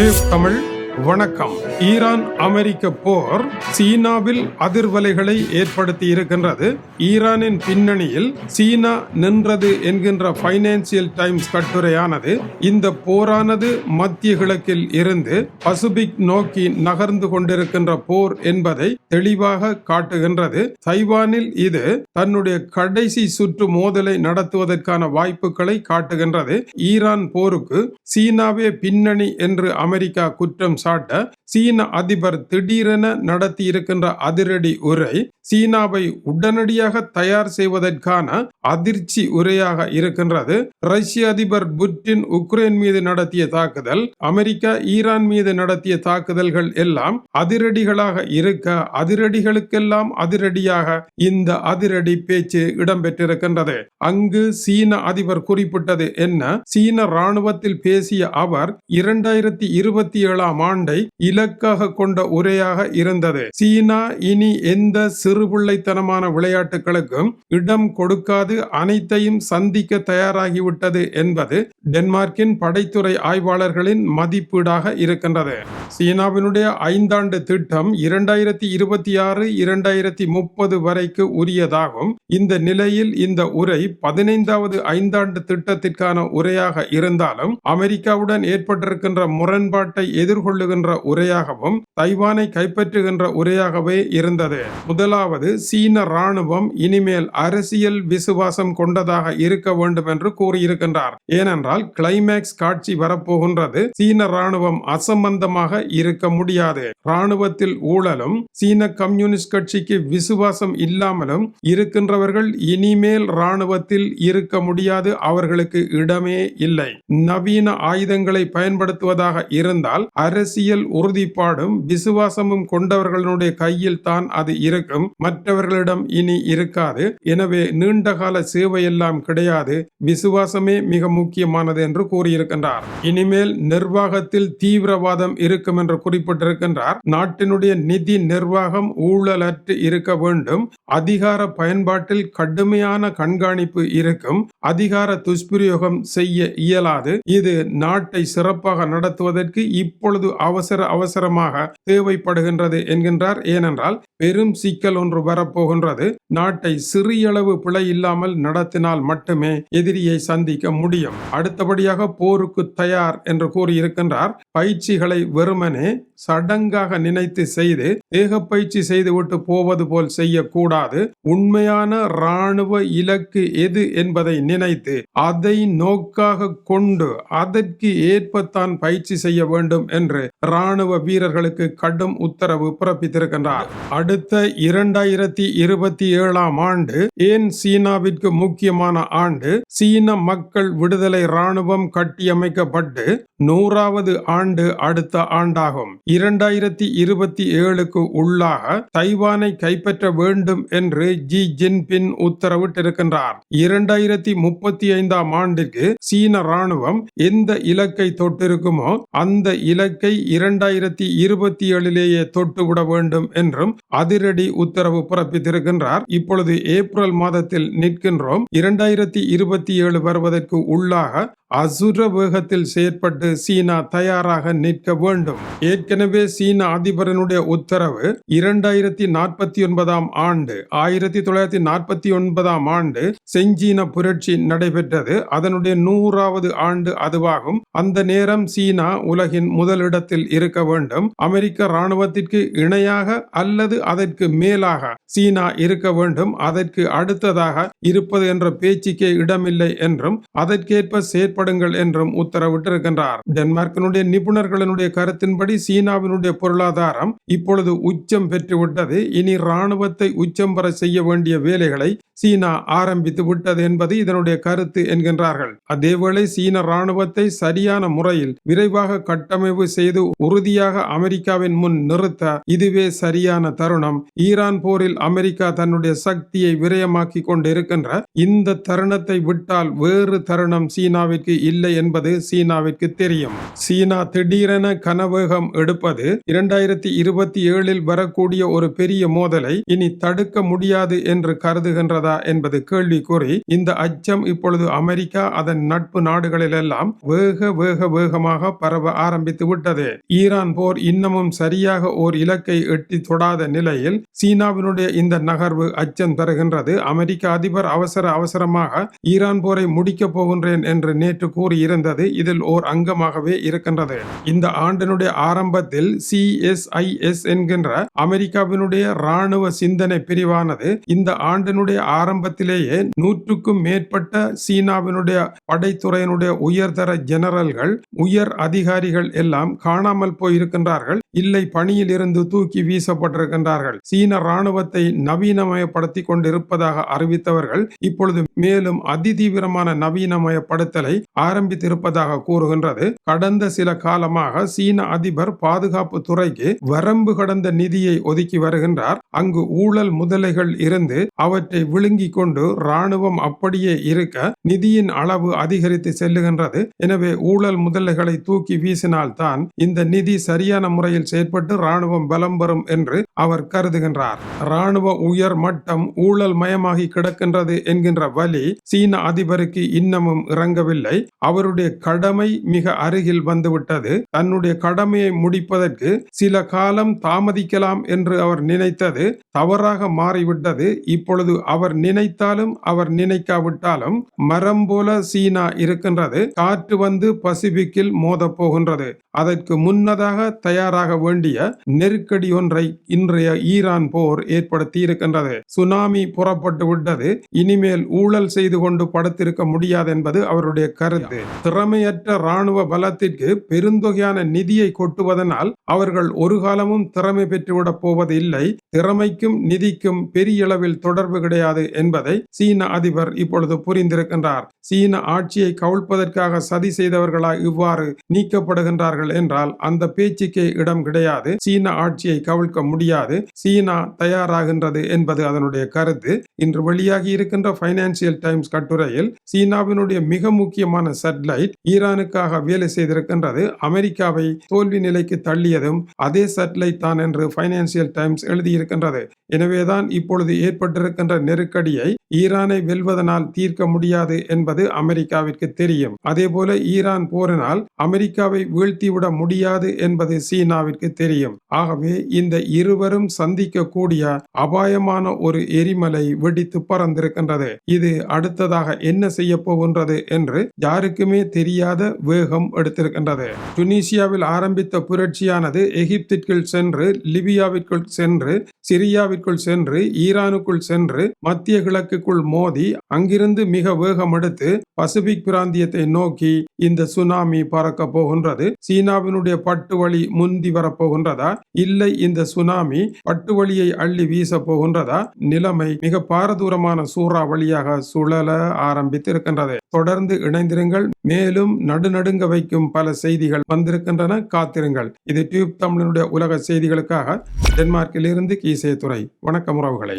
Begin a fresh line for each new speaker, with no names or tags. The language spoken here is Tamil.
தமிழ் வணக்கம். ஈரான் அமெரிக்க போர் சீனாவில் அதிர்வலைகளை ஏற்படுத்தி இருக்கின்றது. ஈரானின் பின்னணியில் சீனா நின்றது என்கின்ற பைனான்சியல் டைம்ஸ் கட்டுரையானது இந்த போரானது மத்திய கிழக்கில் இருந்து பசிபிக் நோக்கி நகர்ந்து கொண்டிருக்கின்ற போர் என்பதை தெளிவாக காட்டுகின்றது. தைவானில் இது தன்னுடைய கடைசி சுற்று மோதலை நடத்துவதற்கான வாய்ப்புகளை காட்டுகின்றது. ஈரான் போருக்கு சீனாவே பின்னணி என்று அமெரிக்கா குற்றம் சாட்ட சீன அதிபர் திடீரென நடத்தி இருக்கின்ற அதிரடி உரை சீனாவை உடனடியாக தயார் செய்வதற்கான அதிர்ச்சி உரையாக இருக்கின்றது. ரஷ்ய அதிபர் புட்டின் உக்ரைன் மீது நடத்திய தாக்குதல், அமெரிக்கா ஈரான் மீது நடத்திய தாக்குதல்கள் எல்லாம் அதிரடிகளாக இருக்க, அதிரடிகளுக்கெல்லாம் அதிரடியாக இந்த அதிரடி பேச்சு இடம்பெற்றிருக்கின்றது. அங்கு சீன அதிபர் குறிப்பிட்டது என்ன? சீன ராணுவத்தில் பேசிய அவர் 2027 ஆண்டை இலக்காக கொண்ட உரையாக இருந்தது. சீனா இனி எந்த சிறுபிள்ளைத்தனமான விளையாட்டுகளுக்கும் இடம் கொடுக்காது, அனைத்தையும் சந்திக்க தயாராகிவிட்டது என்பது டென்மார்க்கின் படைத்துறை ஆய்வாளர்களின் மதிப்பீடாக இருக்கின்றது. சீனாவினுடைய 5 ஆண்டு திட்டம் 2026-2030 வரைக்கு உரியதாகும். இந்த நிலையில் இந்த உரை 15வது 5 ஆண்டு திட்டத்திற்கான உரையாக இருந்தாலும் அமெரிக்காவுடன் ஏற்பட்டிருக்கின்ற முரண்பாட்டை எதிர்கொள்ளுகின்ற உரையாகவும் தைவானை கைப்பற்றுகின்ற உரையாகவே இருந்தது. முதலாவது, சீன ராணுவம் இனிமேல் அரசியல் விசுவாசம் கொண்டதாக இருக்க வேண்டும் என்று கூறியிருக்கின்றார். ஏனென்றால் கிளைமேக்ஸ் காட்சி வரப்போகின்றது. சீன ராணுவம் அசம்பந்தமாக இருக்க முடியாது. ராணுவத்தில் ஊழலும் சீன கம்யூனிஸ்ட் கட்சிக்கு விசுவாசம் இல்லாமலும் இருக்கின்றவர்கள் இனிமேல் ராணுவத்தில் இருக்க முடியாது. அவர்களுக்கு இடமே இல்லை. நவீன ஆயுதங்களை பயன்படுத்துவதாக இருந்தால் அரசியல் உறுதிப்பாடும் விசுவாசமும் கொண்டவர்களுடைய கையில் தான் அது இருக்கும், மற்றவர்களிடம் இனி இருக்காது. எனவே நீண்டகால சேவையெல்லாம் கிடையாது, விசுவாசமே மிக முக்கியமானது என்று கூறியிருக்கின்றார். இனிமேல் நிர்வாகத்தில் தீவிரவாதம் இருக்கும் என்று குறிப்பிட்டிருக்கின்றார். நாட்டினுடைய நிதி நிர்வாகம் ஊழலற்று இருக்க வேண்டும். அதிகார பயன்பாட்டில் கடுமையான கண்காணிப்பு இருக்கும். அதிகார துஷ்பிரயோகம் செய்ய இயலாது. இது நாட்டை சிறப்பாக நடத்துவதற்கு இப்பொழுது அவசரமாக தேவைப்படுகின்றது என்கின்றார். ஏனென்றால் பெரும் சிக்கல் ஒன்று வரப்போகின்றது. நாட்டை சிறியளவு பிழை இல்லாமல் நடத்தினால் மட்டுமே எதிரியை சந்திக்க முடியும். அடுத்தபடியாக போருக்கு தயார் என்று கூறியிருக்கின்றார். பயிற்சிகளை வெறுமனே சடங்காக நினைத்து செய்து தேக பயிற்சி செய்துவிட்டு போவது போல் செய்யக்கூடாது. உண்மையான ராணுவ இலக்கு எது என்பதை நினைத்து அதை நோக்காக கொண்டு அதற்கு ஏற்பத்தான் பயிற்சி செய்ய வேண்டும் என்று ராணுவ வீரர்களுக்கு கடும் உத்தரவு பிறப்பித்திருக்கின்றார். அடுத்த 2027 ஆண்டு ஏன் சீனாவிற்கு முக்கியமான ஆண்டு? சீன மக்கள் விடுதலை ராணுவம் கட்டியமைக்கப்பட்டு 100வது ஆண்டு அடுத்த ஆண்டாகும். 2027க்கு உள்ளாக தைவானை கைப்பற்ற வேண்டும் என்று ஜி ஜின்பின் உத்தரவிட்டிருக்கின்றார். 2035 ஆண்டிற்கு சீன ராணுவம் எந்த இலக்கை தொட்டிருக்குமோ அந்த இலக்கை 2027லேயே தொட்டுவிட வேண்டும் என்றும் அதிரடி உத்தரவு பிறப்பித்திருக்கின்றார். இப்பொழுது ஏப்ரல் மாதத்தில் நிற்கின்றோம். 2027 வருவதற்கு உள்ளாக அசுர வேகத்தில் செயற்பட்டு சீனா தயாராக நிற்க வேண்டும். ஏற்கனவே சீன அதிபரனுடைய உத்தரவு 2049 ஆண்டு 1949 ஆண்டு செஞ்சீன புரட்சி நடைபெற்றது. அதனுடைய 100வது ஆண்டு அதுவாகும். அந்த நேரம் சீனா உலகின் முதலிடத்தில் இருக்க வேண்டும். அமெரிக்க ராணுவத்திற்கு இணையாக அல்லது அதற்கு மேலாக சீனா இருக்க வேண்டும். அதற்கு அடுத்ததாக இருப்பது என்ற பேச்சுக்கே இடமில்லை என்றும் அதற்கேற்ப செயற்படுங்கள் என்றும் உத்தரவிட்டிருக்கின்றார். டென்மார்க்கினுடைய நிபுணர்களுடைய கருத்தின்படி சீனாவினுடைய பொருளாதாரம் இப்பொழுது உச்சம் பெற்றுவிட்டது. இனி ராணுவத்தை உச்சம் பெற செய்ய வேண்டிய வேலைகளை சீனா ஆரம்பித்து விட்டது என்பது இதனுடைய கருத்து என்கின்றார்கள். அதேவேளை சீன ராணுவத்தை சரியான முறையில் விரைவாக கட்டமைப்பு செய்து உறுதியாக அமெரிக்காவின் முன் நிறுத்த இதுவே சரியான தருணம். ஈரான் போரில் அமெரிக்கா தன்னுடைய சக்தியை விரயமாக்கி கொண்டிருக்கின்ற இந்த தருணத்தை விட்டால் வேறு தருணம் சீனாவிற்கு இல்லை என்பது சீனாவிற்கு தெரியும். சீனா திடீரென கனவேகம் எடுப்பது எடுப்பது 2027 வரக்கூடிய ஒரு பெரிய மோதலை இனி தடுக்க முடியாது என்று கருதுகின்றதா என்பது கேள்விக்குறி. இந்த அச்சம் இப்பொழுது அமெரிக்கா அதன் நட்பு நாடுகளிலெல்லாம் வேகமாக பரவ ஆரம்பித்து விட்டது. ஈரான் போர் இன்னமும் சரியாக ஓர் இலக்கை எட்டி தொடாத நிலையில் சீனாவினுடைய இந்த நகர்வு அச்சம் தருகின்றது. அமெரிக்க அதிபர் அவசரமாக ஈரான் போரை முடிக்கப் போகின்றேன் என்று நேற்று கூறியிருந்தது இதில் ஓர் அங்கமாகவே இருக்கின்றது. இந்த ஆண்டினுடைய ஆரம்பத்தில் CSIS என்கின்ற அமெரிக்காவினுடைய ராணுவ சிந்தனை பிரிவானது இந்த ஆண்டினுடைய ஆரம்பத்திலேயே 100க்கும் மேற்பட்ட சீனாவினுடைய படைத்துறையினுடைய உயர்தர ஜெனரல்கள் உயர் அதிகாரிகள் எல்லாம் காணாமல் போயிருக்கின்றார்கள், இல்லை பணியில் இருந்து தூக்கி வீசப்பட்டிருக்கின்றார்கள். சீன ராணுவத்தை நவீனமயப்படுத்திக் கொண்டிருப்பதாக அறிவித்தவர்கள் இப்பொழுது மேலும் அதிதீவிரமான நவீனமயப்படுத்தலை ஆரம்பித்திருப்பதாக கூறுகின்றது. கடந்த சில காலமாக சீன அதிபர் பாதுகாப்பு துறைக்கு வரம்பு கடந்த நிதியை ஒதுக்கி வருகின்றார். அங்கு ஊழல் முதலைகள் இருந்து அவற்றை விழுங்கிக் கொண்டு ராணுவம் அப்படியே இருக்க நிதியின் அளவு அதிகரித்து செல்லுகின்றது. எனவே ஊழல் முதலைகளை தூக்கி வீசினால்தான் இந்த நிதி சரியான முறையில் செயற்பட்டு ராணுவம் பலம் பெறும் என்று அவர் கருதுகின்றார். ராணுவ உயர் மட்டம் ஊழல் மயமாகி கிடக்கின்றது என்கின்ற வலி சீன அதிபருக்கு இன்னமும் இறங்கவில்லை. அவருடைய கடமை மிக அருகில் வந்துவிட்டது. தன்னுடைய கடமையை முடிப்பதற்கு சில காலம் தாமதிக்கலாம் என்று அவர் நினைத்தது தவறாக மாறிவிட்டது. இப்பொழுது அவர் நினைத்தாலும் அவர் நினைக்காவிட்டாலும் மரம் போல சீனா இருக்கின்றது. காற்று வந்து பசிபிக்கில் மோதப் போகின்றது. அதற்கு முன்னதாக தயாராக வேண்டிய நெருக்கடி ஒன்றை இன்றைய ஈரான் போர் ஏற்படுத்தி இருக்கின்றது. சுனாமி புறப்பட்டு விட்டது. இனிமேல் ஊழல் செய்து கொண்டு படுத்திருக்க முடியாது என்பது அவருடைய கருத்து. திறமையற்ற ராணுவ பலத்திற்கு பெருந்தொகையான நிதியை கொட்டுவதனால் அவர்கள் ஒரு காலமும் திறமை பெற்றுவிடப் போவது இல்லை. திறமைக்கும் நிதிக்கும் பெரிய அளவில் தொடர்பு கிடையாது என்பதை சீன அதிபர் இப்பொழுது புரிந்திருக்கின்றார். சீன ஆட்சியை கவிழ்ப்பதற்காக சதி செய்தவர்களாய் இவ்வாறு நீக்கப்படுகின்றார்கள் என்றால் அந்த பேச்சுக்கே இடம் கிடையாது. சீன ஆட்சியை கவிழ்க்க முடியாது. சீனா தயாராகின்றது என்பது அதனுடைய கருத்து. இன்று வெளியாகி இருக்கின்ற பைனான்சியல் டைம்ஸ் கட்டுரையில் சீனாவினுடைய மிக முக்கியமான சேட்டலைட் ஈரானுக்காக வேலை செய்திருக்கின்றது. அமெரிக்காவை தோல்வி நிலைக்கு தள்ளியதும் அதே சேட்டலைட் தான் என்று பைனான்சியல் டைம்ஸ் எழுதியிருக்கின்றது. எனவேதான் இப்பொழுது ஏற்பட்டிருக்கின்ற நெருக்கடியை ஈரானை வெல்வதனால் தீர்க்க முடியாது என்பது அமெரிக்காவிற்கு தெரியும். அதேபோல ஈரான் போரினால் அமெரிக்காவை வீழ்த்திவிட முடியாது என்பது சீனாவிற்கு தெரியும். ஆகவே இந்த இருவரும் சந்திக்கக்கூடிய அபாயமான ஒரு எரிமலை வெடித்து பறந்திருக்கின்றது. இது அடுத்ததாக என்ன செய்ய போகின்றது என்று யாருக்குமே தெரியாத வேகம் எடுத்திருக்கின்றது. துனிசியாவில் ஆரம்பித்த புரட்சியானது எகிப்திற்குள் சென்று லிபியாவிற்குள் சென்று சிரியாவிற்குள் சென்று ஈரானுக்குள் சென்று மத்திய கிழக்குக்குள் மோதி அங்கிருந்து மிக வேகம் எடுத்து பசிபிக் பிராந்தியத்தை நோக்கி இந்த சுனாமி பறக்க போகின்றது. சீனாவினுடைய பட்டு வழி முந்தி வரப்போகின்றதா, இல்லை இந்த சுனாமி பட்டு வழியை அள்ளி வீச போகின்றதா? நிலைமை மிக பாரதூரமான சூறாவளியாக சுழல ஆரம்பித்திருக்கின்றது. தொடர்ந்து இணைந்திருங்கள். மேலும் நடுநடுங்க வைக்கும் பல செய்திகள் வந்திருக்கின்றன, காத்திருங்கள். இது டியூப் தமிழனுடைய உலக செய்திகளுக்காக டென்மார்க்கில் இருந்து கீசே துறை. வணக்கம் உறவுகளை.